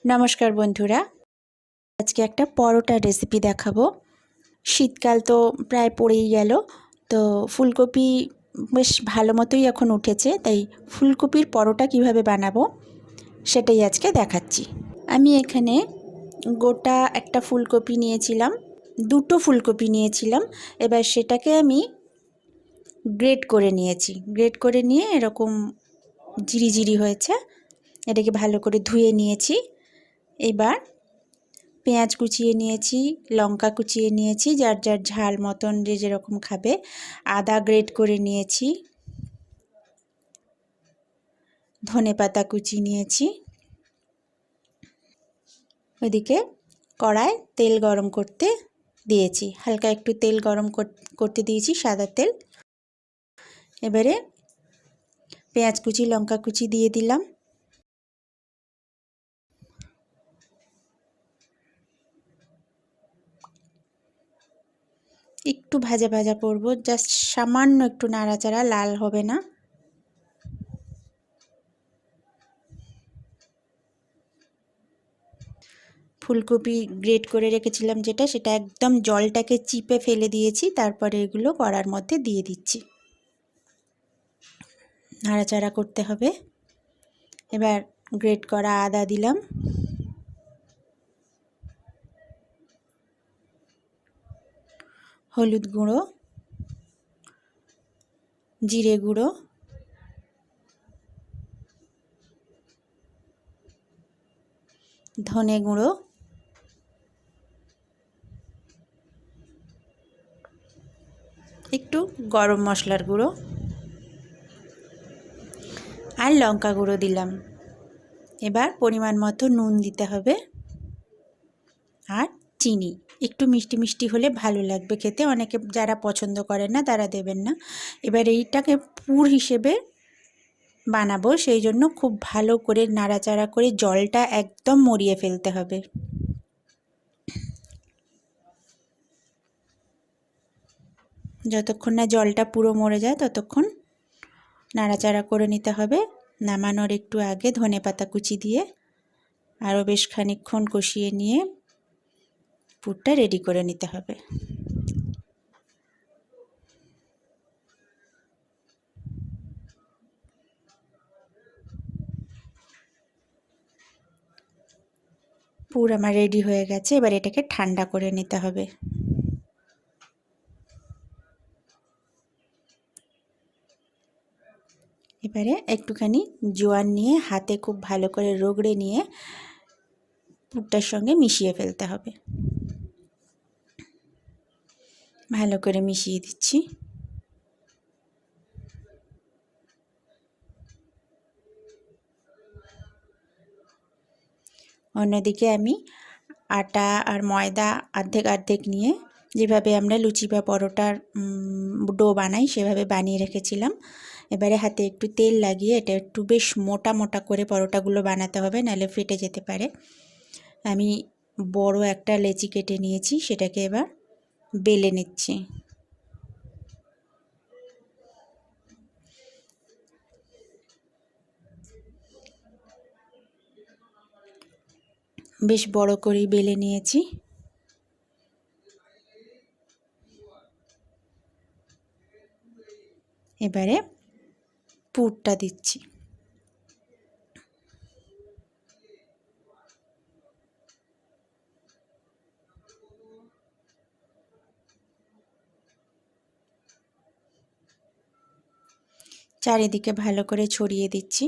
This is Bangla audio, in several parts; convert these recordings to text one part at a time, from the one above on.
নমস্কার বন্ধুরা, আজকে একটা পরোটা রেসিপি দেখাবো। শীতকাল তো প্রায় পড়েই গেল, তো ফুলকপি বেশ ভালো মতোই এখন উঠেছে, তাই ফুলকপির পরোটা কিভাবে বানাবো সেটাই আজকে দেখাচ্ছি। আমি এখানে গোটা একটা ফুলকপি নিয়েছিলাম, দুটো ফুলকপি নিয়েছিলাম। এবার সেটাকে আমি গ্রেট করে নিয়েছি। গ্রেট করে নিয়ে এরকম জিরি হয়েছে, এটাকে ভালো করে ধুয়ে নিয়েছি। এবার পেঁয়াজ কুচিয়ে নিয়েছি, লঙ্কা কুচিয়ে নিয়েছি, যার যার ঝাল মতন যে যেরকম খাবে। আদা গ্রেট করে নিয়েছি, ধনেপাতা কুচি নিয়েছি। ওইদিকে কড়ায় তেল গরম করতে দিয়েছি, হালকা একটু তেল গরম করতে দিয়েছি, সাদা তেল। এবারে পেঁয়াজ কুচি লঙ্কা কুচি দিয়ে দিলাম। একটু ভাজা ভাজা করব, জাস্ট সামান্য একটু নাড়াচাড়া, লাল হবে না। ফুলকপি গ্রেট করে রেখেছিলাম যেটা, সেটা একদম জলটাকে চিপে ফেলে দিয়েছি। তারপরে এগুলো কড়ার মধ্যে দিয়ে দিচ্ছি, নাড়াচাড়া করতে হবে। এবার গ্রেট করা আদা দিলাম, হলুদ গুঁড়ো, জিরে গুঁড়ো, ধনে গুঁড়ো, একটু গরম মশলার গুঁড়ো আর লঙ্কা গুঁড়ো দিলাম। এবার পরিমাণ মতো নুন দিতে হবে আর চিনি। একটু মিষ্টি মিষ্টি হলে ভালো লাগবে খেতে, অনেকে যারা পছন্দ করেন না তারা দেবেন না। এবার এইটাকে পুর হিসেবে বানাবো, সেই জন্য খুব ভালো করে নাড়াচাড়া করে জলটা একদম মরিয়ে ফেলতে হবে। যতক্ষণ না জলটা পুরো মরে যায় ততক্ষণ নাড়াচাড়া করে নিতে হবে। নামানোর একটু আগে ধনেপাতা কুচি দিয়ে আরও বেশ খানিকক্ষণ কষিয়ে নিয়ে পুরটা রেডি করে নিতে হবে। পুর আমার রেডি হয়ে গেছে, এবার এটাকে ঠান্ডা করে নিতে হবে। এবারে একটুখানি জোয়ান নিয়ে হাতে খুব ভালো করে রগড়ে নিয়ে পুরটার সঙ্গে মিশিয়ে ফেলতে হবে। ভালো করে মিশিয়ে দিচ্ছি। অন্যদিকে আমি আটা আর ময়দা অর্ধেক অর্ধেক নিয়ে, যেভাবে আমরা লুচি বা পরোটার ডো বানাই সেভাবে বানিয়ে রেখেছিলাম। এবারে হাতে একটু তেল লাগিয়ে এটা একটু বেশ মোটা মোটা করে পরোটাগুলো বানাতে হবে, নাহলে ফেটে যেতে পারে। আমি বড় একটা লেচি কেটে নিয়েছি, সেটাকে এবার বেলে নিচ্ছি। বেশ বড় করেই বেলে নিয়েছি। এবারে পুরটা দিচ্ছি। চারিদিকে ভালো করে ছড়িয়ে দিচ্ছি।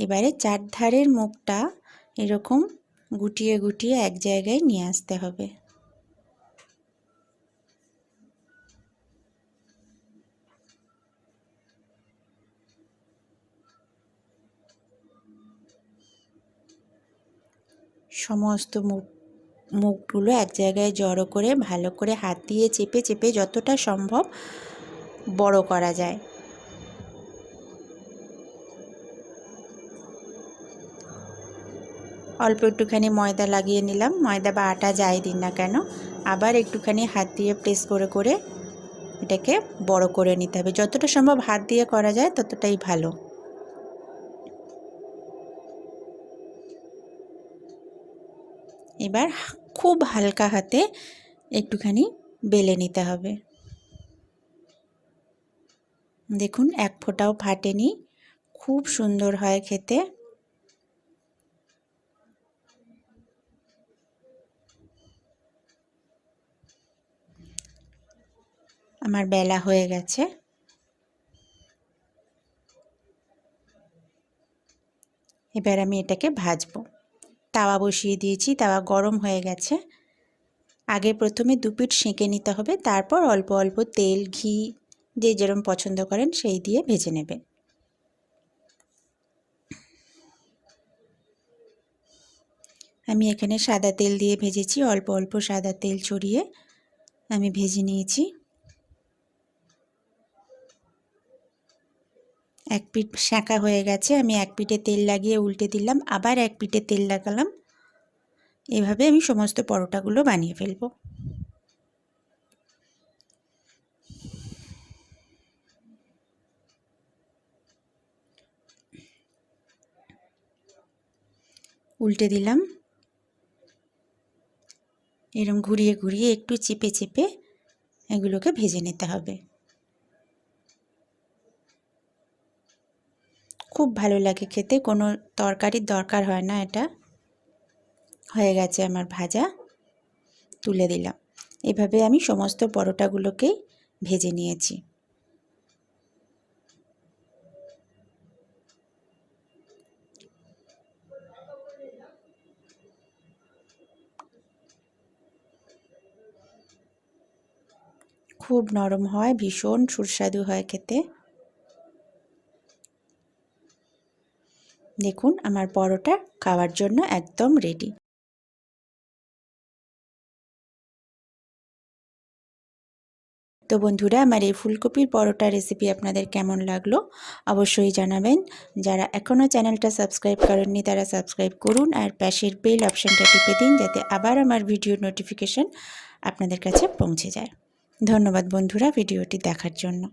এবারে চারধারের মুখটা এরকম গুটিয়ে গুটিয়ে এক জায়গায় নিয়ে আসতে হবে। সমস্ত মুখগুলো এক জায়গায় জড়ো করে ভালো করে হাত দিয়ে চেপে চেপে যতটা সম্ভব বড় করা যায়। অল্প একটুখানি ময়দা লাগিয়ে নিলাম, ময়দা বা আটা যাই দিন না কেন। আবার একটুখানি হাত দিয়ে প্রেস করে করে এটাকে বড় করে নিতে হবে। যতটা সম্ভব হাত দিয়ে করা যায় ততটাই ভালো। এবার খুব হালকা হাতে একটুখানি বেলে নিতে হবে। দেখুন এক ফোঁটাও ফাটেনি, খুব সুন্দর হয় খেতে। আমার বেলা হয়ে গেছে। এবার আমি এটাকে ভাজবো। তাওয়া বসিয়ে দিয়েছি, তাওয়া গরম হয়ে গেছে। আগে প্রথমে দু পিঠ সেঁকে নিতে হবে, তারপর অল্প অল্প তেল ঘি যে যেরকম পছন্দ করেন সেই দিয়ে ভেজে নেবেন। আমি এখানে সাদা তেল দিয়ে ভেজেছি, অল্প অল্প সাদা তেল ছড়িয়ে আমি ভেজে নিয়েছি। এক পিঠ সেঁকা হয়ে গেছে, আমি এক পিঠে তেল লাগিয়ে উল্টে দিলাম, আবার এক পিঠে তেল লাগালাম। এভাবে আমি সমস্ত পরোটাগুলো বানিয়ে ফেলব। উল্টে দিলাম, এরকম ঘুরিয়ে ঘুরিয়ে একটু চেপে চেপে এগুলোকে ভেজে নিতে হবে। খুব ভালো লাগে খেতে, কোনো তরকারির দরকার হয় না। এটা হয়ে গেছে আমার ভাজা, তুলে দিলাম। এভাবে আমি সমস্ত পরোটাগুলোকেই ভেজে নিয়েছি। খুব নরম হয়, ভীষণ সুস্বাদু হয় খেতে। দেখুন আমার পরোটা খাওয়ার জন্য একদম রেডি। তো বন্ধুরা, আমার এই ফুলকপির পরোটা রেসিপি আপনাদের কেমন লাগলো অবশ্যই জানাবেন। যারা এখনও চ্যানেলটা সাবস্ক্রাইব করেননি তারা সাবস্ক্রাইব করুন, আর পাশের বেল অপশানটা টিপে দিন যাতে আবার আমার ভিডিওর নোটিফিকেশন আপনাদের কাছে পৌঁছে যায়। ধন্যবাদ বন্ধুরা ভিডিওটি দেখার জন্য।